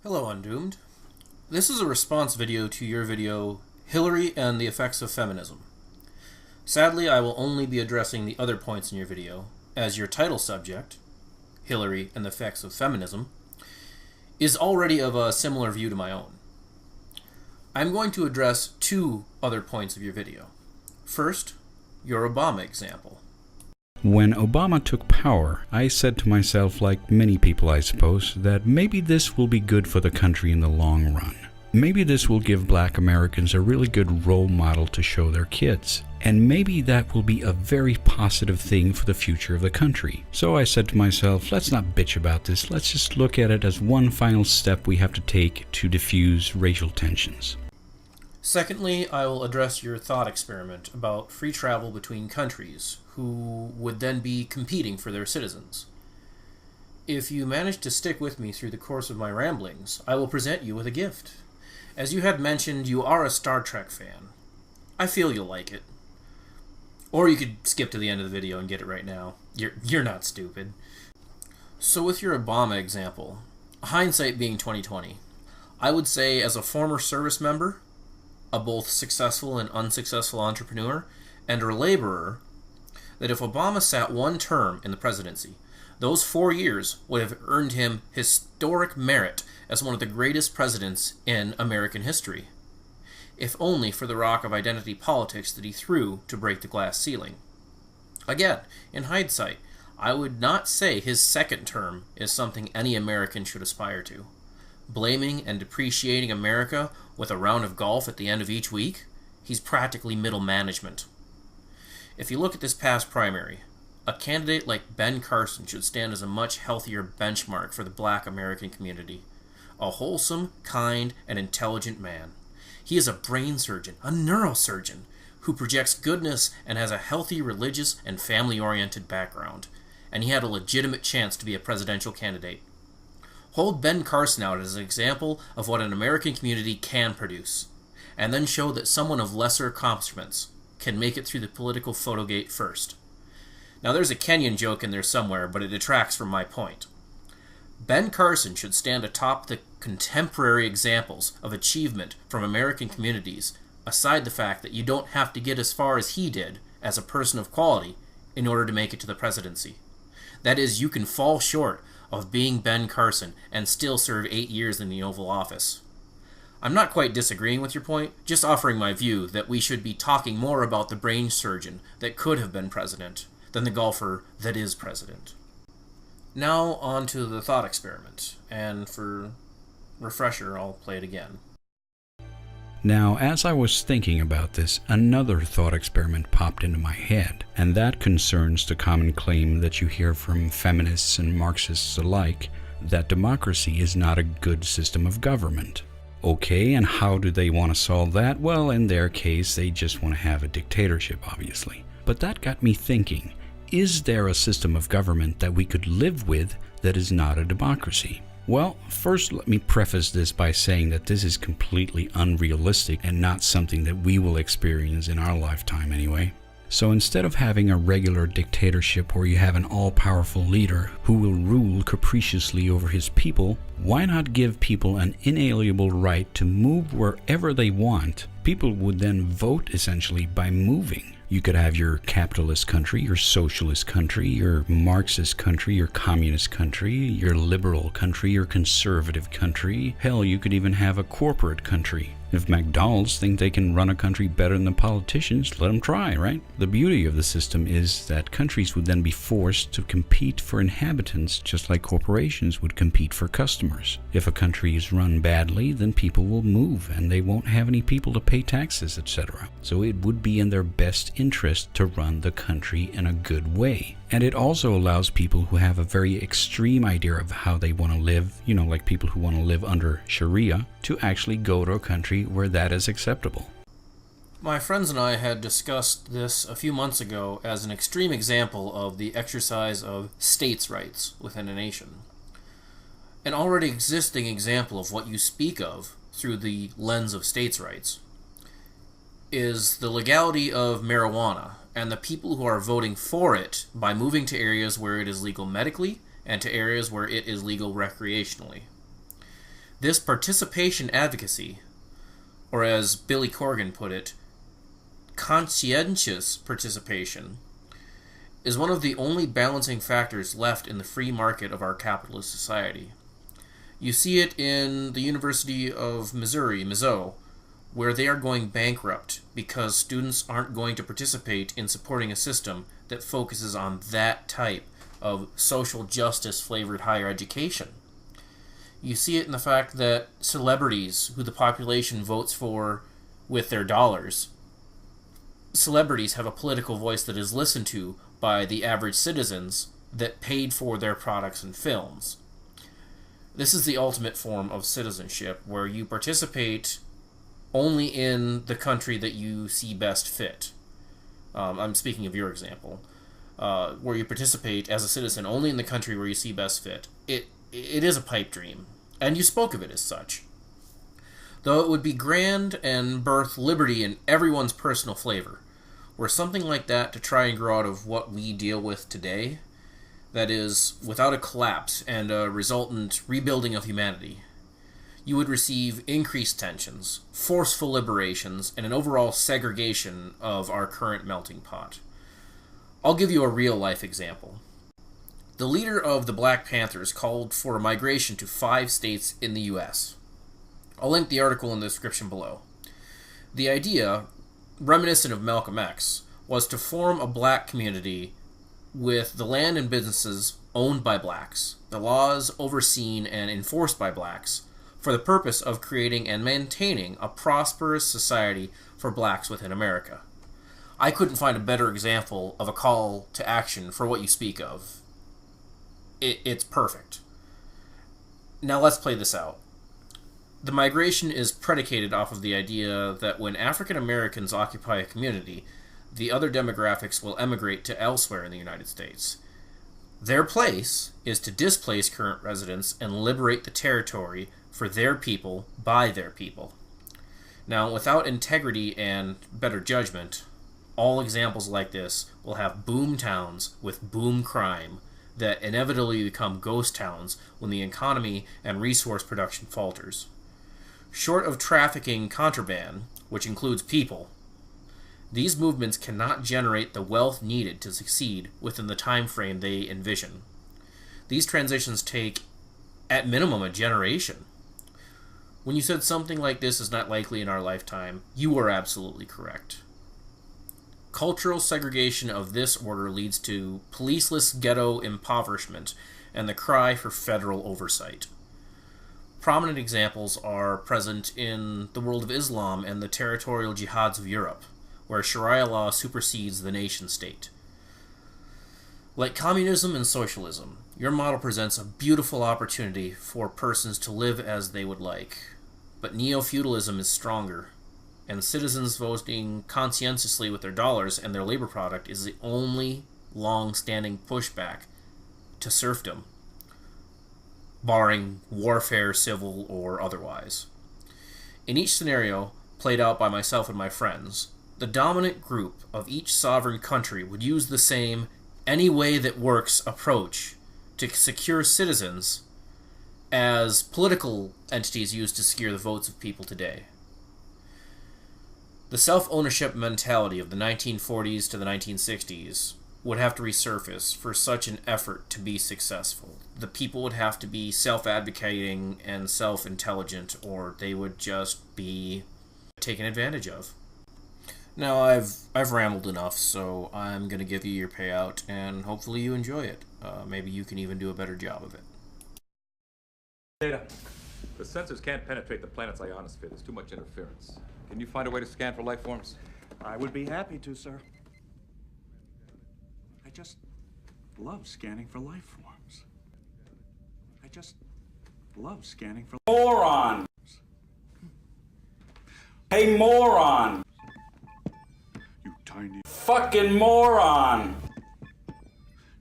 Hello, Undoomed. This is a response video to your video, Hillary and the Effects of Feminism. Sadly, I will only be addressing the other points in your video, as your title subject, Hillary and the Effects of Feminism, is already of a similar view to my own. I'm going to address two other points of your video. First, your Obama example. When Obama took power, I said to myself, like many people I suppose, that maybe this will be good for the country in the long run. Maybe this will give black Americans a really good role model to show their kids. And maybe that will be a very positive thing for the future of the country. So I said to myself, let's not bitch about this, let's just look at it as one final step we have to take to diffuse racial tensions. Secondly, I will address your thought experiment about free travel between countries, who would then be competing for their citizens. If you manage to stick with me through the course of my ramblings, I will present you with a gift. As you had mentioned, you are a Star Trek fan. I feel you'll like it. Or you could skip to the end of the video and get it right now. You're not stupid. So with your Obama example, hindsight being 2020, I would say as a former service member, a both successful and unsuccessful entrepreneur, and a laborer, that if Obama sat one term in the presidency, those 4 years would have earned him historic merit as one of the greatest presidents in American history, if only for the rock of identity politics that he threw to break the glass ceiling. Again, in hindsight, I would not say his second term is something any American should aspire to. Blaming and depreciating America with a round of golf at the end of each week, he's practically middle management. If you look at this past primary, a candidate like Ben Carson should stand as a much healthier benchmark for the black American community. A wholesome, kind, and intelligent man. He is a brain surgeon, a neurosurgeon, who projects goodness and has a healthy religious and family-oriented background, and he had a legitimate chance to be a presidential candidate. Hold Ben Carson out as an example of what an American community can produce, and then show that someone of lesser accomplishments can make it through the political photogate first. Now there's a Kenyan joke in there somewhere, but it detracts from my point. Ben Carson should stand atop the contemporary examples of achievement from American communities, aside the fact that you don't have to get as far as he did as a person of quality in order to make it to the presidency. That is, you can fall short of being Ben Carson and still serve 8 years in the Oval Office. I'm not quite disagreeing with your point, just offering my view that we should be talking more about the brain surgeon that could have been president than the golfer that is president. Now on to the thought experiment, and for refresher, I'll play it again. Now, as I was thinking about this, another thought experiment popped into my head, and that concerns the common claim that you hear from feminists and Marxists alike, that democracy is not a good system of government. Okay, and how do they want to solve that? Well, in their case, they just want to have a dictatorship, obviously. But that got me thinking, is there a system of government that we could live with that is not a democracy? Well, first let me preface this by saying that this is completely unrealistic and not something that we will experience in our lifetime anyway. So instead of having a regular dictatorship where you have an all-powerful leader who will rule capriciously over his people, why not give people an inalienable right to move wherever they want? People would then vote essentially by moving. You could have your capitalist country, your socialist country, your Marxist country, your communist country, your liberal country, your conservative country. Hell, you could even have a corporate country. If McDonald's think they can run a country better than the politicians, let them try, right? The beauty of the system is that countries would then be forced to compete for inhabitants just like corporations would compete for customers. If a country is run badly, then people will move and they won't have any people to pay taxes, etc. So it would be in their best interest to run the country in a good way. And it also allows people who have a very extreme idea of how they want to live, like people who want to live under Sharia, to actually go to a country where that is acceptable. My friends and I had discussed this a few months ago as an extreme example of the exercise of states' rights within a nation. An already existing example of what you speak of through the lens of states' rights is the legality of marijuana and the people who are voting for it by moving to areas where it is legal medically and to areas where it is legal recreationally. This participation advocacy, or as Billy Corgan put it, conscientious participation, is one of the only balancing factors left in the free market of our capitalist society. You see it in the University of Missouri, Mizzou, where they are going bankrupt because students aren't going to participate in supporting a system that focuses on that type of social justice flavored higher education. You see it in the fact that celebrities who the population votes for with their dollars, celebrities have a political voice that is listened to by the average citizens that paid for their products and films. This is the ultimate form of citizenship, where you participate only in the country that you see best fit. I'm speaking of your example, where you participate as a citizen only in the country where you see best fit. It is a pipe dream, and you spoke of it as such. Though it would be grand and birth liberty in everyone's personal flavor, were something like that to try and grow out of what we deal with today, that is, without a collapse and a resultant rebuilding of humanity, you would receive increased tensions, forceful liberations, and an overall segregation of our current melting pot. I'll give you a real-life example. The leader of the Black Panthers called for a migration to 5 states in the U.S. I'll link the article in the description below. The idea, reminiscent of Malcolm X, was to form a black community with the land and businesses owned by blacks, the laws overseen and enforced by blacks, for the purpose of creating and maintaining a prosperous society for blacks within America. I couldn't find a better example of a call to action for what you speak of. It's perfect. Now let's play this out. The migration is predicated off of the idea that when African Americans occupy a community, the other demographics will emigrate to elsewhere in the United States. Their place is to displace current residents and liberate the territory for their people by their people. Now, without integrity and better judgment, all examples like this will have boom towns with boom crime that inevitably become ghost towns when the economy and resource production falters. Short of trafficking contraband, which includes people, these movements cannot generate the wealth needed to succeed within the time frame they envision. These transitions take, at minimum, a generation. When you said something like this is not likely in our lifetime, you were absolutely correct. Cultural segregation of this order leads to policeless ghetto impoverishment and the cry for federal oversight. Prominent examples are present in the world of Islam and the territorial jihads of Europe, where Sharia law supersedes the nation-state. Like communism and socialism, your model presents a beautiful opportunity for persons to live as they would like, but neo-feudalism is stronger, and citizens voting conscientiously with their dollars and their labor product is the only long-standing pushback to serfdom, barring warfare, civil or otherwise. In each scenario, played out by myself and my friends, the dominant group of each sovereign country would use the same any way that works approach to secure citizens as political entities use to secure the votes of people today. The self-ownership mentality of the 1940s to the 1960s would have to resurface for such an effort to be successful. The people would have to be self-advocating and self-intelligent, or they would just be taken advantage of. Now, I've rambled enough, so I'm going to give you your payout, and hopefully you enjoy it. Maybe you can even do a better job of it. Data. The sensors can't penetrate the planet's ionosphere. There's too much interference. Can you find a way to scan for life forms? I would be happy to, sir. I just love scanning for life forms. I just love scanning for... Moron! Hey, moron! You tiny... Fucking moron!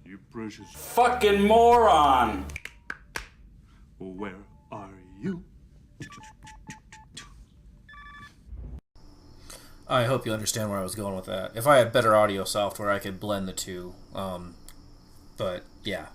You precious... Fucking moron! Where are you? I hope you understand where I was going with that. If I had better audio software, I could blend the two. But, yeah.